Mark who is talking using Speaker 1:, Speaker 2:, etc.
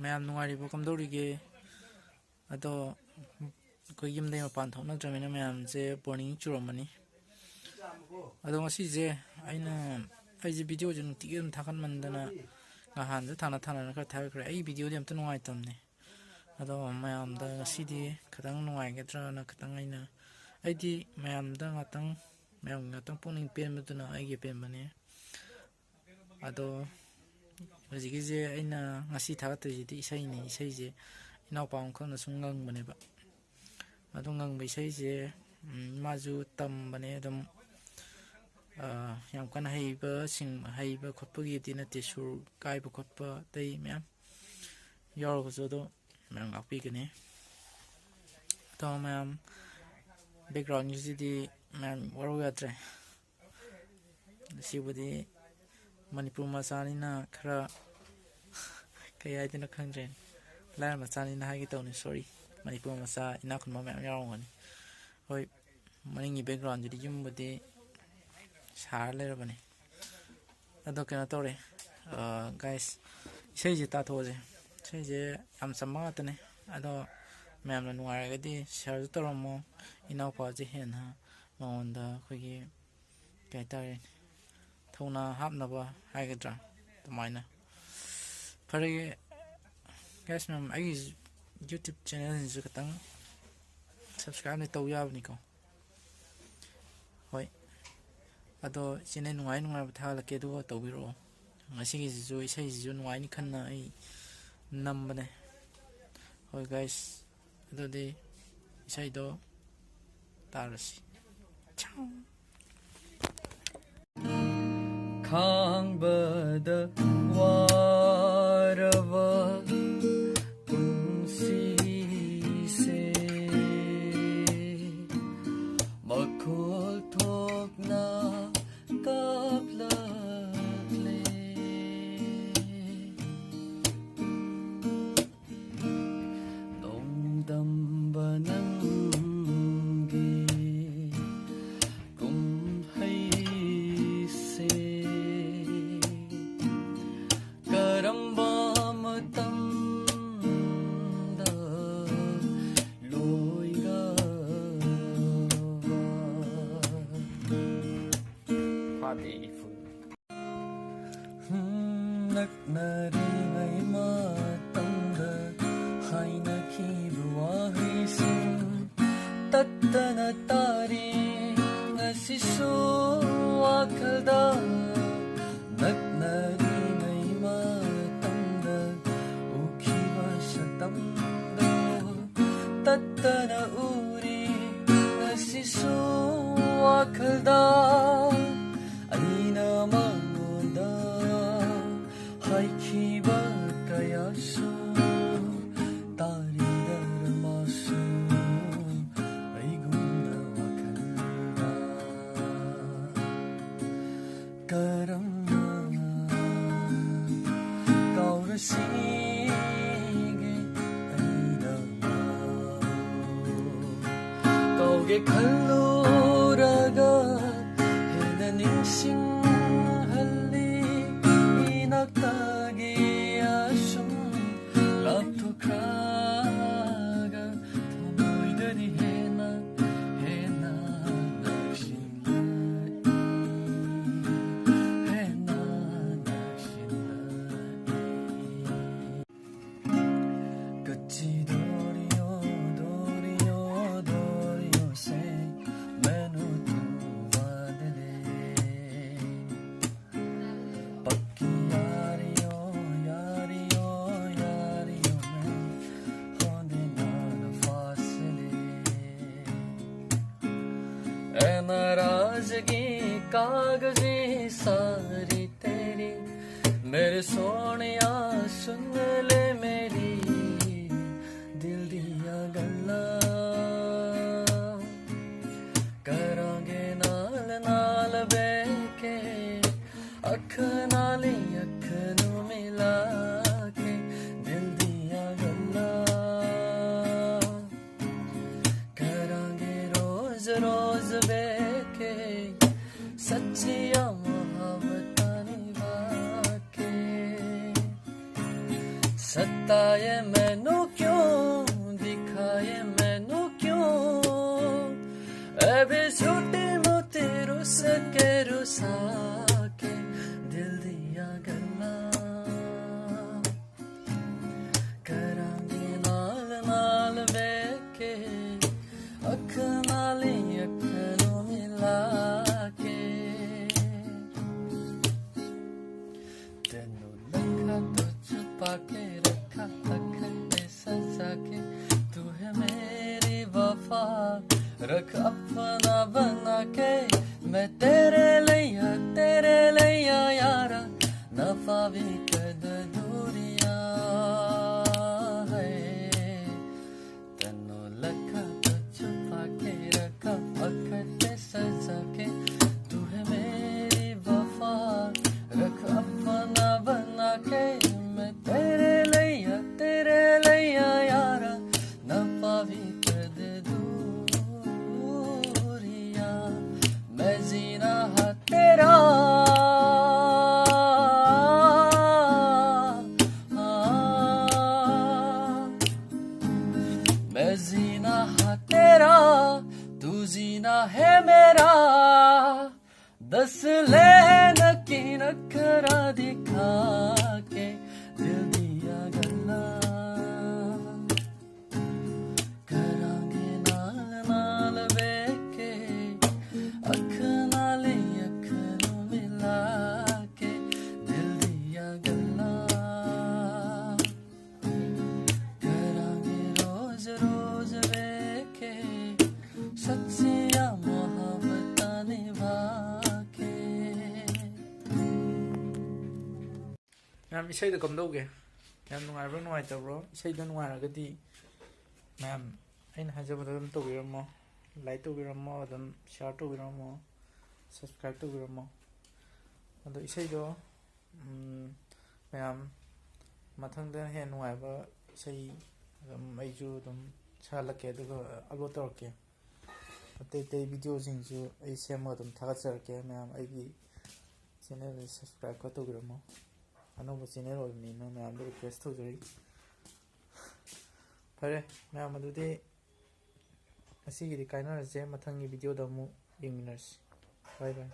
Speaker 1: ꯃꯌꯥꯝ ꯅꯨꯡꯉꯥꯏꯔꯤꯕ ꯀꯝꯗꯧꯔꯤꯒꯦ ꯑꯗꯣ ꯑꯩꯈꯣꯏ ꯌꯨꯝꯗꯩ ꯃꯄꯥꯟ ꯊꯣꯛꯅꯗ꯭ꯔꯕꯅꯤꯅ ꯃꯌꯥꯝꯁꯦ ꯕꯣꯔꯤꯡ ꯆꯨꯔꯝꯃꯅꯤ ꯑꯗꯣ ꯉꯁꯤꯁꯦ ꯑꯩꯁꯦ ꯚꯤꯗꯤꯑꯣꯁꯦ ꯅꯨꯡꯇꯤꯒꯤ ꯑꯗꯨꯝ ꯊꯥꯒꯠꯃꯟꯗꯅ ꯅꯍꯥꯟꯁꯨ ꯊꯥꯅ ꯈꯔ ꯊꯥꯒꯠꯈ꯭ꯔꯦ ꯑꯩ ꯚꯤꯗꯤꯑꯣꯗꯤ ꯑꯝꯇ ꯅꯨꯡꯉꯥꯏꯇꯕꯅꯦ ꯑꯗꯣ ꯃꯌꯥꯝꯗ ꯉꯁꯤꯗꯤ ꯈꯤꯇꯪ ꯅꯨꯡꯉꯥꯏꯒꯗ꯭ꯔꯅ ꯈꯤꯇꯪ ꯑꯩꯗꯤ ꯃꯌꯥꯝꯗ ꯉꯥꯛꯇꯪ ꯄꯨꯛꯅꯤꯡ ꯄꯦꯟꯕꯗꯨꯅ ꯑꯩꯒꯤ ꯄꯦꯟꯕꯅꯦ ꯑꯗꯣ ꯍꯧꯖꯤꯛꯀꯤꯁꯦ ꯑꯩꯅ ꯉꯁꯤ ꯊꯥꯒꯠꯇꯣꯏꯁꯤꯗꯤ ꯏꯁꯩꯅꯤ ꯏꯁꯩꯁꯦ ꯏꯅꯥꯎꯄꯥ ꯑꯃꯈꯛꯅ ꯁꯨꯝ ꯉꯪꯕꯅꯦꯕ ꯑꯗꯨ ꯉꯪꯕ ꯏꯁꯩꯁꯦ ꯃꯥꯁꯨ ꯇꯝꯕꯅꯦ ꯑꯗꯨꯝ ꯌꯥꯝ ꯀꯟꯅ ꯍꯩꯕ ꯈꯣꯠꯄꯒꯤꯗꯤ ꯅꯠꯇꯦ ꯁꯨꯔ ꯀꯥꯏꯕ ꯈꯣꯠꯄ ꯑꯇꯩ ꯃꯌꯥꯝ ꯌꯥꯎꯔꯒꯁꯨ ꯑꯗꯣ ꯃꯌꯥꯝ ꯉꯥꯛꯄꯤꯒꯅꯤ ꯑꯗꯣ ꯃꯌꯥꯝ ꯕꯦꯛꯒ꯭ꯔꯥꯎꯟꯒꯤꯁꯤꯗꯤ ꯃꯌꯥꯝ ꯋꯥꯔꯧ ꯌꯥꯗ꯭ꯔꯦ ꯁꯤꯕꯨꯗꯤ ꯃꯅꯤꯄꯨꯔ ꯃꯆꯥꯅꯤꯅ ꯈꯔ ꯀꯩ ꯍꯥꯏꯗꯣꯏꯅꯣ ꯈꯪꯗ꯭ꯔꯦ ꯂꯥꯏꯔ ꯃꯆꯥꯅꯤꯅ ꯍꯥꯏꯒꯦ ꯇꯧꯅꯤ ꯁꯣꯔꯤ ꯃꯅꯤꯄꯨꯔ ꯃꯆꯥ ꯏꯅꯥꯛ ꯈꯨꯟꯕ ꯃꯌꯥꯝ ꯌꯥꯎꯔꯝꯒꯅꯤ ꯍꯣꯏ ꯃꯅꯤꯡꯒꯤ ꯕꯦꯛꯒ꯭ꯔꯥꯎꯟꯁꯤꯗꯤ ꯌꯨꯝꯕꯨꯗꯤ ꯁꯥꯔ ꯂꯩꯔꯕꯅꯤ ꯑꯗꯣ ꯀꯩꯅꯣ ꯇꯧꯔꯦ ꯒꯥꯏꯁ ꯏꯁꯩꯁꯦ ꯇꯥꯊꯣꯛꯑꯁꯦ ꯏꯁꯩꯁꯦ ꯌꯥꯝ ꯆꯝꯕ ꯉꯥꯛꯇꯅꯦ ꯑꯗꯣ ꯃꯌꯥꯝꯅ ꯅꯨꯡꯉꯥꯏꯔꯒꯗꯤ ꯁꯤꯌꯔꯁꯨ ꯇꯧꯔꯝꯃꯣ ꯏꯅꯥꯎꯄꯥꯁꯦ ꯍꯦꯟꯅ ꯃꯉꯣꯟꯗ ꯑꯩꯈꯣꯏꯒꯤ ꯀꯩ ꯍꯥꯏꯇꯥꯔꯦ ꯊꯧꯅꯥ ꯍꯥꯞꯅꯕ ꯍꯥꯏꯒꯗ꯭ꯔꯥ ꯑꯗꯨꯃꯥꯏꯅ ꯐꯔꯦ ꯒꯥꯏꯁ ꯃꯌꯥꯝ ꯑꯩꯒꯤ ꯌꯨꯇ꯭ꯌꯨꯕ ꯆꯦꯅꯦꯜꯁꯤꯁꯨ ꯈꯤꯇꯪ ꯁꯕꯁꯀ꯭ꯔꯥꯏꯕ ꯇꯧ ꯌꯥꯕꯅꯤꯀꯣ ꯍꯣꯏ ꯑꯗꯣ ꯏꯆꯦꯅ ꯅꯨꯡꯉꯥꯏꯕ ꯊꯥꯒꯠꯂꯛꯀꯦ ꯑꯗꯨꯒ ꯇꯧꯕꯤꯔꯛꯑꯣ ꯉꯁꯤꯒꯤꯁꯤꯁꯨ ꯏꯁꯩꯁꯤꯁꯨ ꯅꯨꯡꯉꯥꯏꯅꯤ ꯈꯟꯅ ꯑꯩ ꯅꯝꯕꯅꯦ ꯍꯣꯏ ꯒꯥꯏꯁ ꯑꯗꯨꯗꯤ ꯏꯁꯩꯗꯣ ꯇꯥꯔꯁꯤ
Speaker 2: ꯈꯥꯡꯕꯗ ꯋꯥꯔꯕ ꯄꯨꯟꯁꯤꯁꯦ ꯃꯈꯣꯜ ꯊꯣꯛꯅ ꯀꯥꯞꯂꯛꯂꯦ ꯅꯣꯡꯗꯝꯕ ꯅꯪꯒꯤ ꯀꯨꯝꯍꯩꯁꯦ ꯀꯔꯝꯕ ꯃꯇꯝꯗ ꯂꯣꯏꯒꯕ ꯅꯛꯅꯔꯤꯉꯩ ꯃꯇꯝꯗ ꯍꯥꯏꯅꯈꯤꯕ ꯋꯥꯍꯩꯁꯤꯡ ꯇꯠꯇꯅ ꯇꯥꯔꯤ ꯉꯁꯤꯁꯨ ꯋꯥꯈꯜꯗ ꯅꯛꯅꯔꯤꯉꯩ ꯃꯇꯝꯗ ꯎꯈꯤꯕ ꯁꯛꯇꯝꯗꯣ ꯇꯠꯇꯅ ꯎꯔꯤ ꯉꯁꯤꯁꯨ ꯋꯥꯈꯜꯗ ꯑꯩꯅ ꯃꯉꯣꯟꯗ ꯍꯥꯏꯈꯤꯕ ꯀꯌꯥꯁꯨ ꯇꯥꯔꯤꯗꯔ ꯃꯥꯁꯨ ꯑꯩꯒꯨꯝꯅ ꯋꯥꯈꯜꯗ ꯀꯔꯝꯅ ꯀꯥꯎꯔꯁꯤꯒꯦ ꯑꯩꯅ ꯀꯥꯎꯒꯦ ꯈꯜꯂꯨꯔꯒ ꯍꯦꯟꯅ ꯅꯤꯡꯁꯤꯡꯍꯜꯂꯤ 이낙다기 아쉬움 랍토카가 더 모이더니 해나 낚신나이 끝이 도리오 세 메누토 바데레 Bakki yariyo men honde nana fasile ऐ नाराज़गी कागज़ी सारी तेरी मेरे सोनिया सुन ले मेरी दिल दिया गल्ला करांगे नाल नाल बैके अख नाली अख नू मिला के दिल दिया गल्ला करांगे रोज रोज बैके सच्चिया मोहब्बतां निभा के बताए मैनू क्यों दिखाए मैनू क्यों अबे छोटे मोटे रुस रुसा के दिल दिया गल्ला करांगे नाल नाल बैके अख नाली अख नू मिला के तेनू लखा तो छुपा के रखा अख पे सजा के तू है मेरी वफा रख अपना बना के मैं तेरे लिया यारा न पावी कद दूरिया है तेनू लखा तो छुपा के रखा अख पे सजा के तू है मेरी वफा रख अपना बना के मैं तेरे लिया यारा न पावी कद दूरिया मैं जीना हा तेरा मैं जीना हा तेरा तू जीना है मेरा दस ले नकी नखरा दिखा के दिल दिया गल्ला करांगे नाल नाल बैके अख नाली अख नू मिला के दिल दिया गल्ला करांगे रोज रोज बैके सच्चियां मोहब्बतां निभा
Speaker 1: मैम इसे कमदौगे मैम नुंगाइब्रो नुंगाइतब्रो इसे नुंगाइरगदी मैम अैन हाइजबदो अदुम तौबिरमो लाइक तौबिरमो अदुम शेयर तौबिरमो सब्सक्राइब तौबिरमो अदो इसेदो मैम मथंगदा हे नुंगाइबा इसे अदुम अैजु अदुम सालके अदुगा अपलोड तौरके अतै वीडियो सिंजु अै सेम अदुम थागतजरके मैम अैगी चैनल सब्सक्राइब का तौबिरमो अनौब चैनल ओइबनिना मैम रिक्वेस्ट तौजरी फरे मैम अदुदि असिगिदि काइनरसे मथंगी वीडियो दा अमु येंगिनरसि बाय बाय।